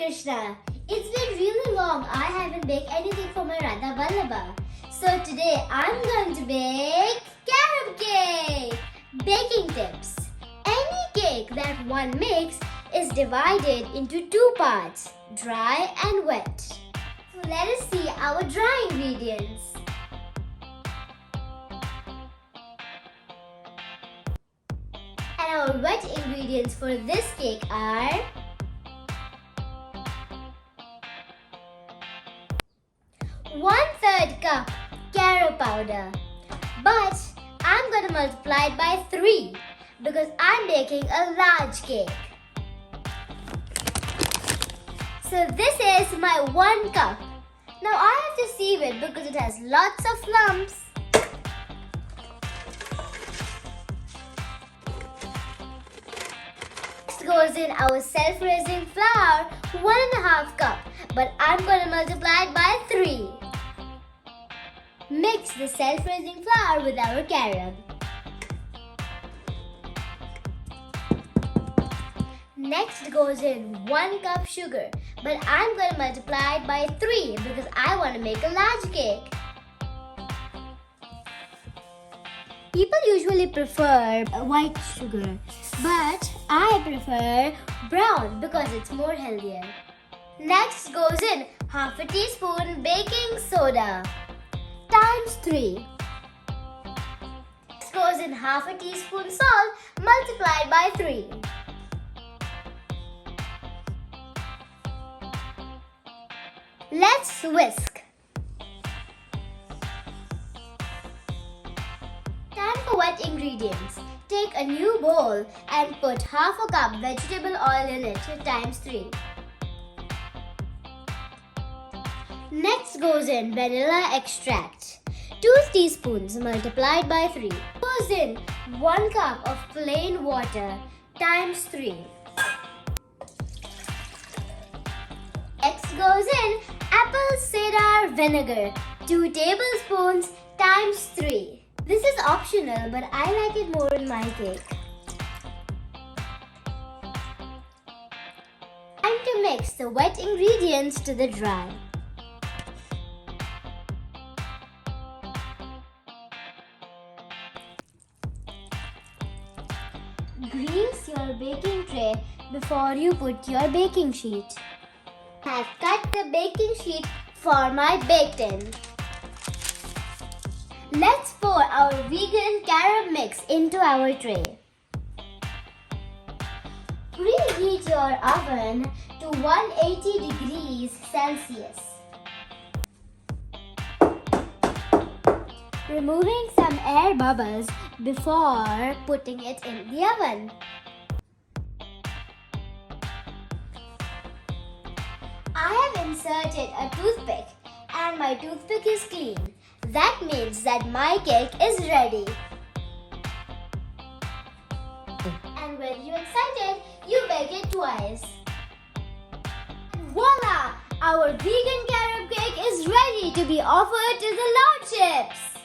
Krishna. It's been really long. I haven't baked anything for my Radha Vallabha. So today I'm going to bake carob cake. Baking tips. Any cake that one makes is divided into two parts, dry and wet. So let us see our dry ingredients. And our wet ingredients for this cake are 1/3 cup carob powder, but I'm going to multiply it by 3 because I'm making a large cake. So this is my 1 cup. Now I have to sieve it because it has lots of lumps. Next goes in our self-raising flour, 1.5 cup, but I'm going to multiply it by 3. Mix the self-raising flour with our carob. Next goes in 1 cup sugar, but I'm going to multiply it by 3 because I want to make a large cake. People usually prefer white sugar, but I prefer brown because it's more healthier. Next goes in half a teaspoon baking soda times 3. Next goes in half a teaspoon salt multiplied by 3. Let's whisk. Time for wet ingredients. Take a new bowl and put half a cup vegetable oil in it times 3. Next goes in vanilla extract, 2 teaspoons multiplied by 3. Goes in 1 cup of plain water times 3. Next goes in apple cider vinegar, 2 tablespoons times 3. This is optional, but I like it more in my cake. Time to mix the wet ingredients to the dry. Grease your baking tray before you put your baking sheet. I have cut the baking sheet for my bake tin. Let's pour our vegan carob mix into our tray. Preheat your oven to 180 degrees Celsius. Removing some air bubbles before putting it in the oven. I have inserted a toothpick and my toothpick is clean. That means that my cake is ready. And when you're excited, you bake it twice. And voila! Our vegan carob cake is ready to be offered to the lordships.